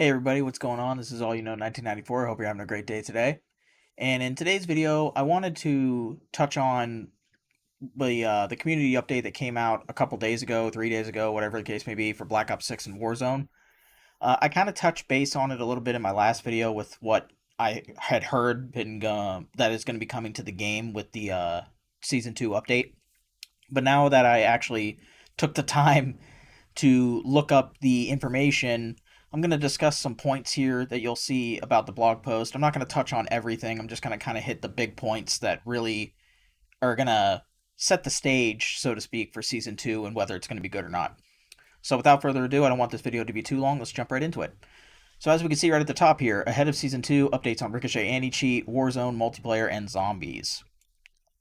Hey everybody, what's going on? This is All You Know 1994. I hope you're having a great day today. And in today's video, I wanted to touch on the community update that came out a couple days ago, 3 days ago, whatever the case may be, for Black Ops 6 and Warzone. I kind of touched base on it a little bit in my last video with what I had heard that is going to be coming to the game with the Season 2 update. But now that I actually took the time to look up the information, I'm going to discuss some points here that you'll see about the blog post. I'm not going to touch on everything. I'm just going to kind of hit the big points that really are going to set the stage, so to speak, for season 2 and whether it's going to be good or not. So without further ado, I don't want this video to be too long. Let's jump right into it. So as we can see right at the top here, ahead of season 2, updates on Ricochet anti-cheat, Warzone, multiplayer, and zombies.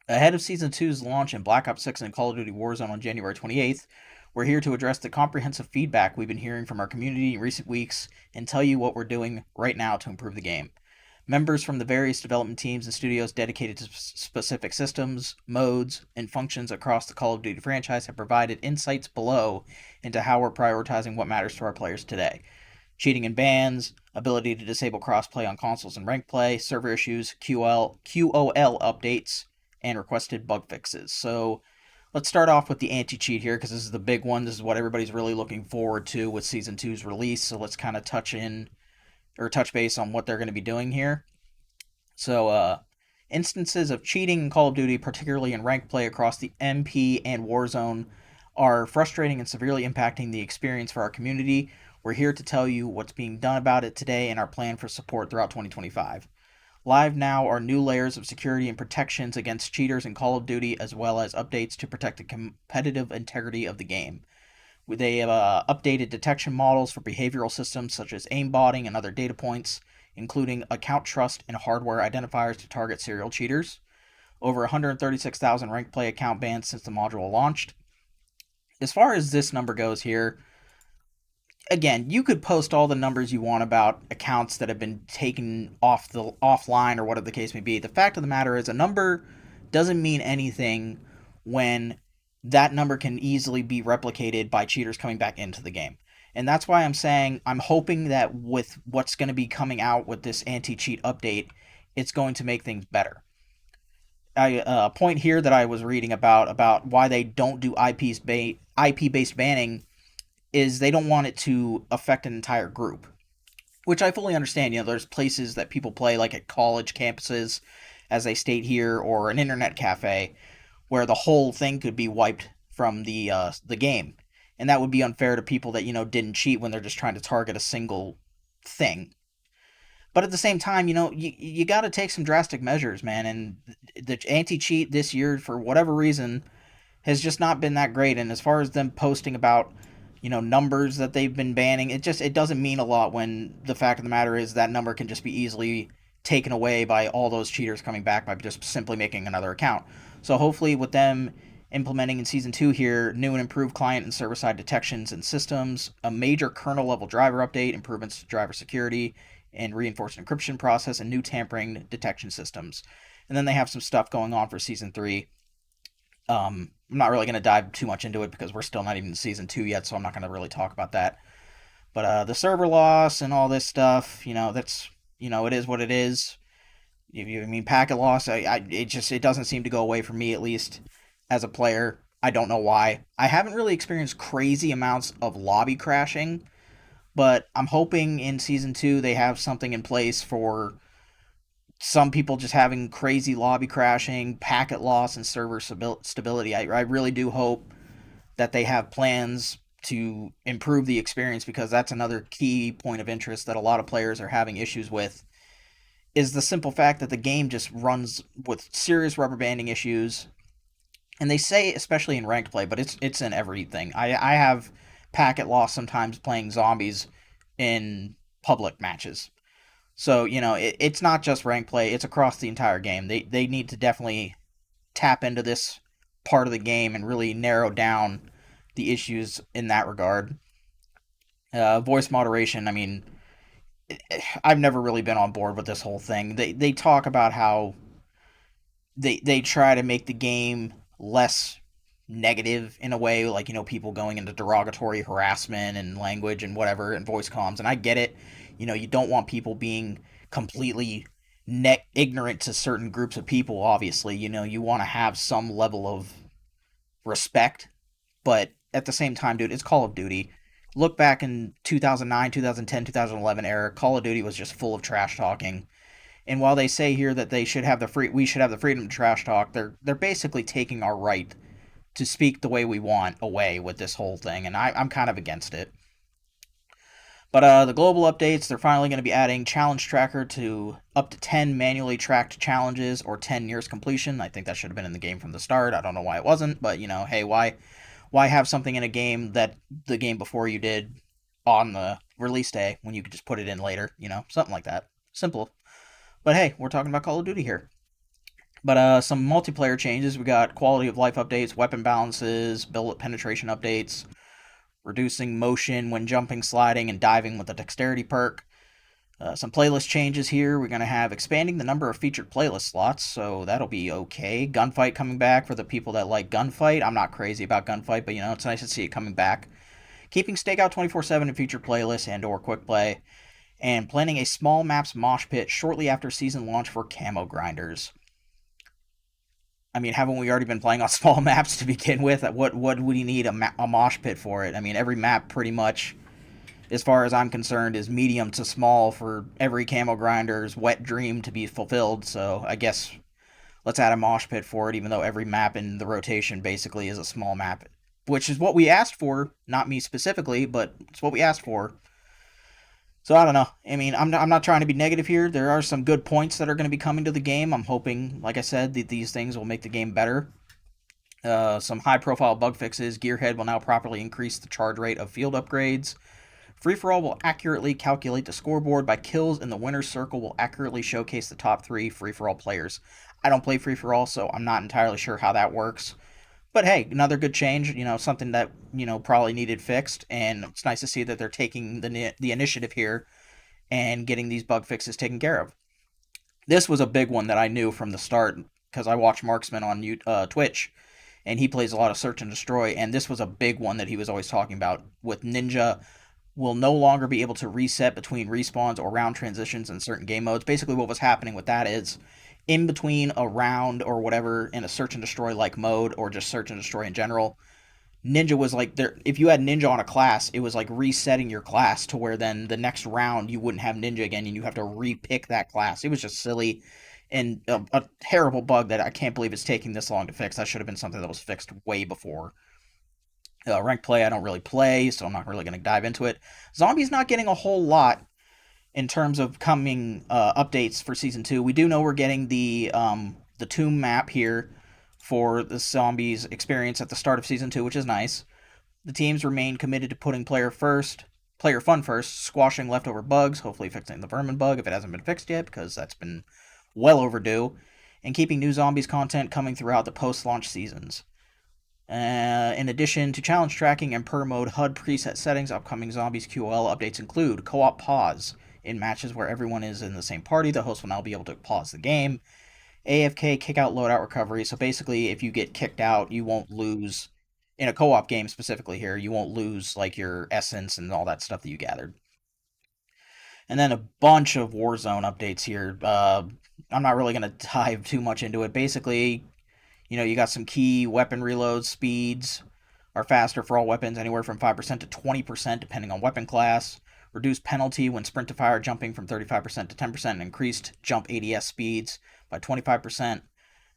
Ahead of Season 2's launch in Black Ops 6 and Call of Duty Warzone on January 28th, we're here to address the comprehensive feedback we've been hearing from our community in recent weeks and tell you what we're doing right now to improve the game. Members from the various development teams and studios dedicated to specific systems, modes, and functions across the Call of Duty franchise have provided insights below into how we're prioritizing what matters to our players today. Cheating and bans, ability to disable crossplay on consoles and rank play, server issues, QoL updates, and requested bug fixes. So let's start off with the anti-cheat here because this is the big one. This is what everybody's really looking forward to with Season 2's release. So let's kind of touch base on what they're going to be doing here. So instances of cheating in Call of Duty, particularly in rank play across the MP and Warzone, are frustrating and severely impacting the experience for our community. We're here to tell you what's being done about it today and our plan for support throughout 2025. Live now are new layers of security and protections against cheaters in Call of Duty, as well as updates to protect the competitive integrity of the game. They have updated detection models for behavioral systems such as aimbotting and other data points, including account trust and hardware identifiers to target serial cheaters. Over 136,000 ranked play account bans since the module launched. As far as this number goes here, again, you could post all the numbers you want about accounts that have been taken off the offline or whatever the case may be. The fact of the matter is a number doesn't mean anything when that number can easily be replicated by cheaters coming back into the game. And that's why I'm saying I'm hoping that with what's going to be coming out with this anti-cheat update, it's going to make things better. A point here that I was reading about why they don't do IP based banning is they don't want it to affect an entire group, which I fully understand. There's places that people play, like at college campuses, as they state here, or an internet cafe, where the whole thing could be wiped from the game, and that would be unfair to people that didn't cheat when they're just trying to target a single thing. But at the same time, you got to take some drastic measures, man. And the anti cheat this year, for whatever reason, has just not been that great. And as far as them posting about numbers that they've been banning, it doesn't mean a lot when the fact of the matter is that number can just be easily taken away by all those cheaters coming back by just simply making another account. So hopefully with them implementing in season 2 here new and improved client and server side detections and systems, a major kernel level driver update, improvements to driver security and reinforced encryption process, and new tampering detection systems. And then they have some stuff going on for season 3. I'm not really going to dive too much into it because we're still not even in season 2 yet, so I'm not going to really talk about that. But the server loss and all this stuff, that's it is what it is. I mean, packet loss, it doesn't seem to go away for me, at least as a player. I don't know why. I haven't really experienced crazy amounts of lobby crashing, but I'm hoping in season 2 they have something in place for some people just having crazy lobby crashing, packet loss, and server stability. I really do hope that they have plans to improve the experience, because that's another key point of interest that a lot of players are having issues with, is the simple fact that the game just runs with serious rubber banding issues. And they say especially in ranked play, but it's in everything. I have packet loss sometimes playing zombies in public matches. So, it's not just rank play, it's across the entire game. They need to definitely tap into this part of the game and really narrow down the issues in that regard. Voice moderation, I mean, I've never really been on board with this whole thing. They talk about how they try to make the game less negative in a way, like people going into derogatory harassment and language and whatever and voice comms, and I get it. You don't want people being completely ignorant to certain groups of people, obviously. You want to have some level of respect, but at the same time, dude, it's Call of Duty. Look back in 2009, 2010, 2011 era, Call of Duty was just full of trash talking. And while they say here that we should have the freedom to trash talk, they're basically taking our right to speak the way we want away with this whole thing, and I'm kind of against it. But the global updates, they're finally going to be adding challenge tracker to up to 10 manually tracked challenges or 10 nearest completion. I think that should have been in the game from the start. I don't know why it wasn't, but hey, why have something in a game that the game before you did on the release day when you could just put it in later? Something like that. Simple. But hey, we're talking about Call of Duty here. But some multiplayer changes. We got quality of life updates, weapon balances, bullet penetration updates, reducing motion when jumping, sliding, and diving with the dexterity perk. Some playlist changes here. We're going to have expanding the number of featured playlist slots, so that'll be okay. Gunfight coming back for the people that like Gunfight. I'm not crazy about Gunfight, but it's nice to see it coming back. Keeping Stakeout 24/7 in featured playlists and/or quick play, and planning a small maps mosh pit shortly after season launch for camo grinders. I mean, haven't we already been playing on small maps to begin with? What would we need a mosh pit for it? I mean, every map pretty much, as far as I'm concerned, is medium to small for every camo grinder's wet dream to be fulfilled. So I guess let's add a mosh pit for it, even though every map in the rotation basically is a small map, which is what we asked for. Not me specifically, but it's what we asked for. So I don't know. I mean, I'm not trying to be negative here. There are some good points that are going to be coming to the game. I'm hoping, like I said, that these things will make the game better. Some high profile bug fixes. Gearhead will now properly increase the charge rate of field upgrades. Free for all will accurately calculate the scoreboard by kills, and the winner's circle will accurately showcase the top 3 free for all players. I don't play free for all, so I'm not entirely sure how that works. But hey, another good change, something that, probably needed fixed, and it's nice to see that they're taking the initiative here and getting these bug fixes taken care of. This was a big one that I knew from the start because I watch Marksman on Twitch, and he plays a lot of Search and Destroy, and this was a big one that he was always talking about. With Ninja, will no longer be able to reset between respawns or round transitions in certain game modes. Basically, what was happening with that is in between a round or whatever in a Search and Destroy like mode, or just Search and Destroy in general, Ninja was like there. If you had Ninja on a class, it was like resetting your class to where then the next round you wouldn't have Ninja again, and you have to repick that class. It was just silly and a terrible bug that I can't believe it's taking this long to fix. That should have been something that was fixed way before. Ranked play, I don't really play, so I'm not really going to dive into it. Zombies not getting a whole lot in terms of coming updates for season 2. We do know we're getting the tomb map here for the zombies experience at the start of season 2, which is nice. The teams remain committed to putting player fun first, squashing leftover bugs, hopefully fixing the vermin bug if it hasn't been fixed yet, because that's been well overdue, and keeping new zombies content coming throughout the post-launch seasons. In addition to challenge tracking and per mode HUD preset settings, upcoming Zombies QOL updates include co-op pause. In matches where everyone is in the same party, the host will now be able to pause the game. AFK kick-out loadout recovery. So basically, if you get kicked out, you won't lose, in a co-op game specifically here, you won't lose like your essence and all that stuff that you gathered. And then a bunch of Warzone updates here. I'm not really going to dive too much into it. Basically, you got some key weapon reload speeds are faster for all weapons, anywhere from 5% to 20%, depending on weapon class. Reduced penalty when sprint to fire jumping from 35% to 10%, and increased jump ADS speeds by 25%.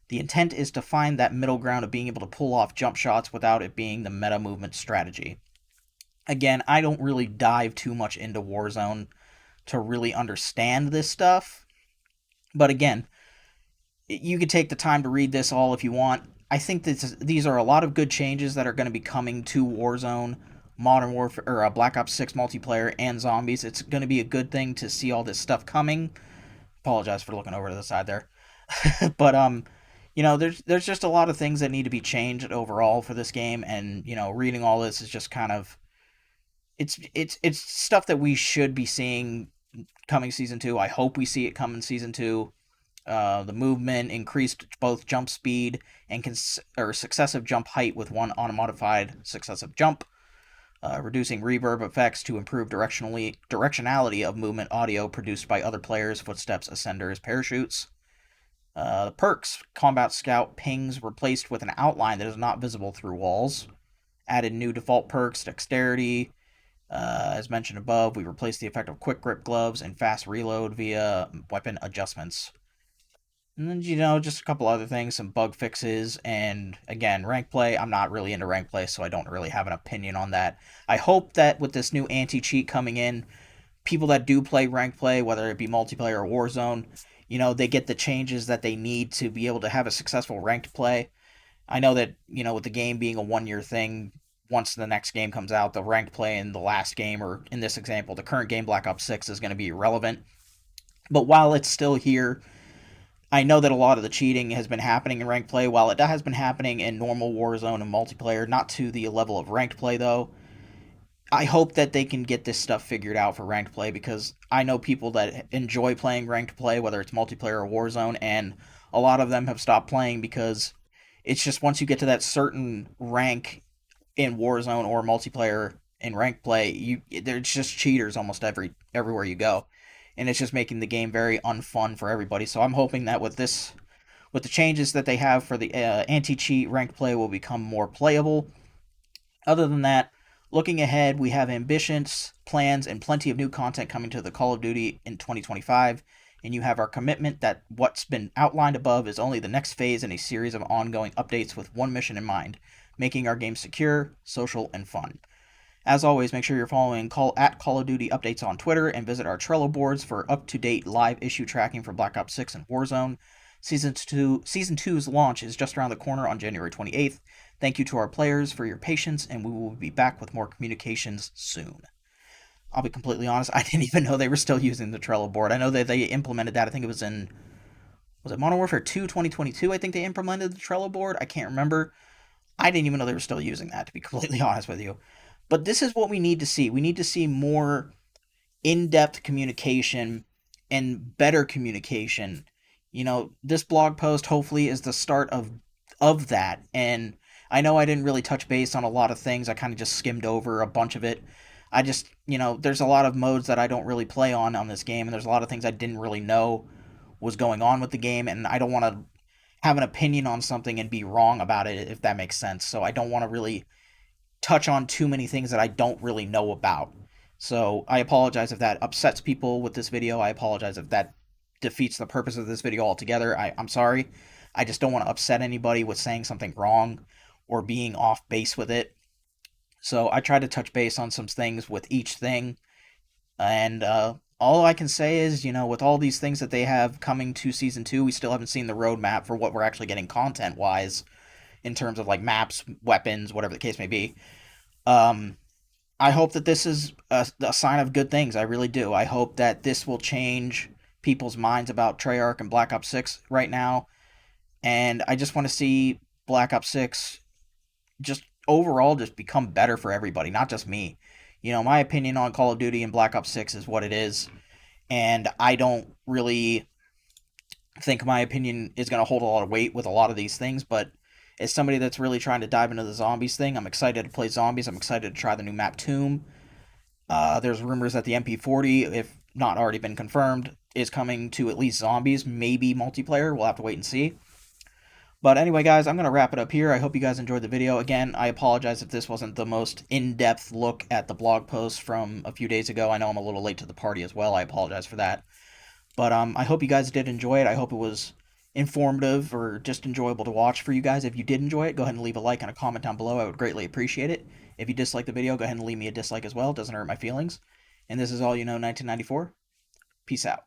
The intent is to find that middle ground of being able to pull off jump shots without it being the meta movement strategy. Again, I don't really dive too much into Warzone to really understand this stuff. But again, you could take the time to read this all if you want. I think these are a lot of good changes that are going to be coming to Warzone, Modern Warfare, or Black Ops 6 multiplayer, and zombies. It's going to be a good thing to see all this stuff coming. Apologize for looking over to the side there. But there's just a lot of things that need to be changed overall for this game, and reading all this is just kind of it's stuff that we should be seeing coming season 2. I hope we see it come in season 2. The movement increased both jump speed and successive jump height with one auto-modified successive jump. reducing reverb effects to improve directionality of movement audio produced by other players, footsteps, ascenders, parachutes. The perks: Combat Scout pings replaced with an outline that is not visible through walls. Added new default perks: Dexterity. As mentioned above, we replaced the effect of Quick Grip Gloves and Fast Reload via weapon adjustments. And then, just a couple other things, some bug fixes, and again, rank play. I'm not really into rank play, so I don't really have an opinion on that. I hope that with this new anti-cheat coming in, people that do play rank play, whether it be multiplayer or Warzone, they get the changes that they need to be able to have a successful ranked play. I know that, with the game being a 1 year thing, once the next game comes out, the ranked play in the last game, or in this example, the current game, Black Ops 6, is going to be irrelevant. But while it's still here, I know that a lot of the cheating has been happening in ranked play. While it has been happening in normal Warzone and multiplayer, not to the level of ranked play, though, I hope that they can get this stuff figured out for ranked play, because I know people that enjoy playing ranked play, whether it's multiplayer or Warzone, and a lot of them have stopped playing because it's just once you get to that certain rank in Warzone or multiplayer in ranked play, there's just cheaters almost everywhere you go, and it's just making the game very unfun for everybody. So I'm hoping that with the changes that they have for the anti-cheat, ranked play will become more playable. Other than that, looking ahead, we have ambitions, plans, and plenty of new content coming to the Call of Duty in 2025. And you have our commitment that what's been outlined above is only the next phase in a series of ongoing updates with one mission in mind: making our game secure, social, and fun. As always, make sure you're following Call of Duty updates on Twitter, and visit our Trello boards for up-to-date live issue tracking for Black Ops 6 and Warzone. Season 2's launch is just around the corner on January 28th. Thank you to our players for your patience, and we will be back with more communications soon. I'll be completely honest, I didn't even know they were still using the Trello board. I know that they implemented that. I think it was was it Modern Warfare 2 2022? I think they implemented the Trello board. I can't remember. I didn't even know they were still using that, to be completely honest with you. But this is what we need to see. We need to see more in-depth communication and better communication. This blog post hopefully is the start of that. And I know I didn't really touch base on a lot of things. I kind of just skimmed over a bunch of it. I just, there's a lot of modes that I don't really play on this game, and there's a lot of things I didn't really know was going on with the game, and I don't want to have an opinion on something and be wrong about it, if that makes sense. So I don't want to really touch on too many things that I don't really know about. So I apologize if that upsets people with this video. I apologize if that defeats the purpose of this video altogether. I'm sorry. I just don't want to upset anybody with saying something wrong or being off base with it. So I try to touch base on some things with each thing. And all I can say is, with all these things that they have coming to Season 2, we still haven't seen the roadmap for what we're actually getting content-wise, in terms of like maps, weapons, whatever the case may be. I hope that this is a sign of good things. I really do. I hope that this will change people's minds about Treyarch and Black Ops 6 right now. And I just want to see Black Ops 6 just overall just become better for everybody, not just me. My opinion on Call of Duty and Black Ops 6 is what it is. And I don't really think my opinion is going to hold a lot of weight with a lot of these things, but as somebody that's really trying to dive into the zombies thing, I'm excited to play zombies. I'm excited to try the new map Tomb. There's rumors that the MP40, if not already been confirmed, is coming to at least zombies, maybe multiplayer. We'll have to wait and see. But anyway, guys, I'm going to wrap it up here. I hope you guys enjoyed the video. Again, I apologize if this wasn't the most in-depth look at the blog post from a few days ago. I know I'm a little late to the party as well. I apologize for that. But I hope you guys did enjoy it. I hope it was informative or just enjoyable to watch for you guys. If you did enjoy it, go ahead and leave a like and a comment down below. I would greatly appreciate it. If you dislike the video, go ahead and leave me a dislike as well. It doesn't hurt my feelings. And this is all you know 1994. Peace out.